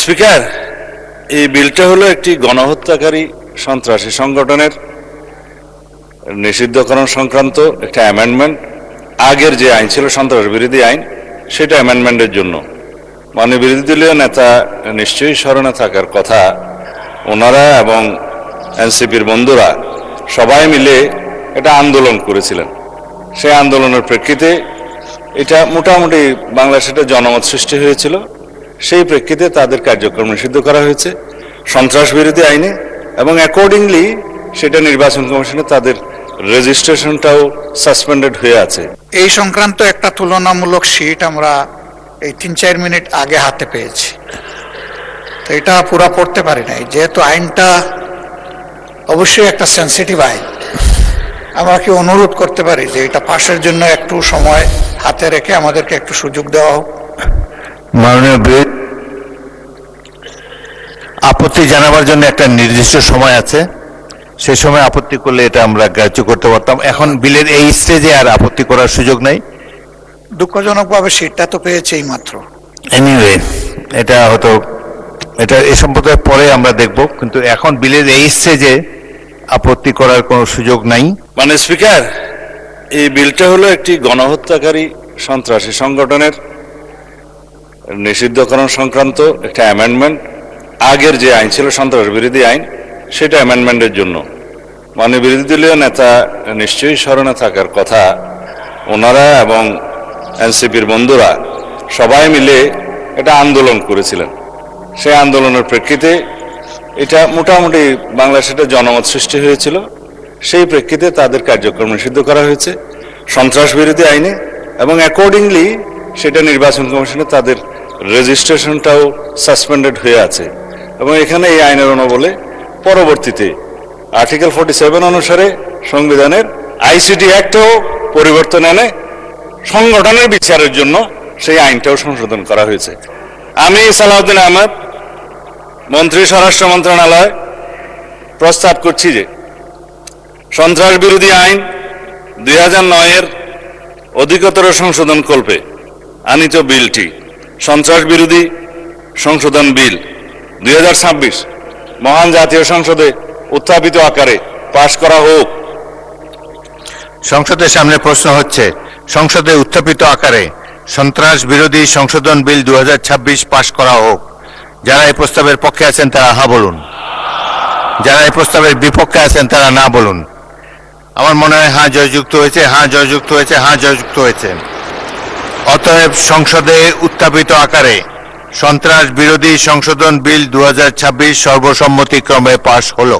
Speaker, এই বিলটা হলো একটি গণহত্যাকারী সন্ত্রাসী সংগঠনের নিষিদ্ধকরণ সংক্রান্ত একটা অ্যামেন্ডমেন্ট। আগের যে আইন ছিল সন্ত্রাস বিরোধী আইন, সেটা অ্যামেন্ডমেন্টের জন্য বিরোধী দলীয় নেতা নিশ্চয়ই স্মরণে থাকার কথা, ওনারা এবং এনসিপির বন্ধুরা সবাই মিলে এটা আন্দোলন করেছিলেন। সেই আন্দোলনের প্রেক্ষিতে এটা মোটামুটি বাংলাদেশে একটা জনমত সৃষ্টি হয়েছিল। সেই প্রেক্ষিতে তাদের কার্যক্রম নিষিদ্ধ করা হয়েছে সন্ত্রাস বিরোধী আইনে, এবং অ্যাকর্ডিংলি সেটা নির্বাচন কমিশনে তাদের রেজিস্ট্রেশনটাও সাসপেন্ডেড হয়ে আছে। এই সংক্রান্ত একটা তুলনামূলক শীট আমরা এই 3-4 মিনিট আগে হাতে পেয়েছি, তো এটা পুরো পড়তে পারি নাই, যেহেতু আইনটা অবশ্যই একটা সেন্সিটিভ আইন। আমরা কি অনুরোধ করতে পারি যে এটা পাশের জন্য একটু সময় হাতে রেখে আমাদেরকে একটু সুযোগ দেওয়া হোক? মাননীয় বিল আপত্তি জানাবার জন্য একটা নির্দিষ্ট সময় আছে, সেই সময় আপত্তি করলে এটা আমরা গ্রাহ্য করতে পারতাম। এখন বিলের এই স্টেজে আর আপত্তি করার সুযোগ নাই। দুঃখজনকভাবে শীটটা তো পেয়েছে এই মাত্র। এনিওয়ে, এটা হয়তো এটা এই সম্পর্কে পরে আমরা দেখব, কিন্তু এখন বিলের এই স্টেজে আপত্তি করার কোনো সুযোগ নাই। স্পিকার, এই বিলটা হলো একটি গণহত্যাকারী সন্ত্রাসী সংগঠনের নিষিদ্ধকরণ সংক্রান্ত একটা অ্যামেন্ডমেন্ট। আগের যে আইন ছিল সন্ত্রাস বিরোধী আইন, সেটা অ্যামেন্ডমেন্টের জন্য বিরোধী দলীয় নেতা নিশ্চয়ই স্মরণে থাকার কথা, ওনারা এবং এনসিপির বন্ধুরা সবাই মিলে এটা আন্দোলন করেছিলেন। সেই আন্দোলনের প্রেক্ষিতে এটা মোটামুটি বাংলাদেশে একটা জনমত সৃষ্টি হয়েছিল। সেই প্রেক্ষিতে তাদের কার্যক্রম নিষিদ্ধ করা হয়েছে সন্ত্রাস বিরোধী আইনে, এবং অ্যাকর্ডিংলি সেটা নির্বাচন কমিশনে তাদের রেজিস্ট্রেশনটাও সাসপেন্ডেড হয়ে আছে। এবং এখানে এই আইনের বলে পরবর্তীতে আর্টিকেল 47 অনুসারে সংবিধানের আইসিটি অ্যাক্টও পরিবর্তন এনে সংগঠনের বিচারের জন্য সেই আইনটাও সংশোধন করা হয়েছে। আমি সালাউদ্দিন আহমেদ, মন্ত্রী, স্বরাষ্ট্র মন্ত্রণালয়, প্রস্তাব করছি যে সন্ত্রাস বিরোধী আইন 2009-এর অধিকতর সংশোধন কল্পে আনিত বিলটি সন্ত্রাস বিরোধী সংশোধন বিল 2026 মহান জাতীয় সংসদে উত্থাপিত আকারে পাশ করা হোক। সংসদের সামনে প্রশ্ন হচ্ছে, সংসদে উত্থাপিত আকারে সন্ত্রাস বিরোধী সংশোধন বিল 2026 পাশ করা হোক। যারা এই প্রস্তাবের পক্ষে আছেন তারা হ্যাঁ বলুন, যারা এই প্রস্তাবের বিপক্ষে আছেন তারা না বলুন। আমার মনে হয় হ্যাঁ জয়যুক্ত হয়েছে, হ্যাঁ জয়যুক্ত হয়েছে, হ্যাঁ জয়যুক্ত হয়েছে। অতএব সংসদে উত্থাপিত আকারে সন্ত্রাস বিরোধী সংশোধন বিল 2026 সর্বসম্মতিক্রমে পাশ হলো।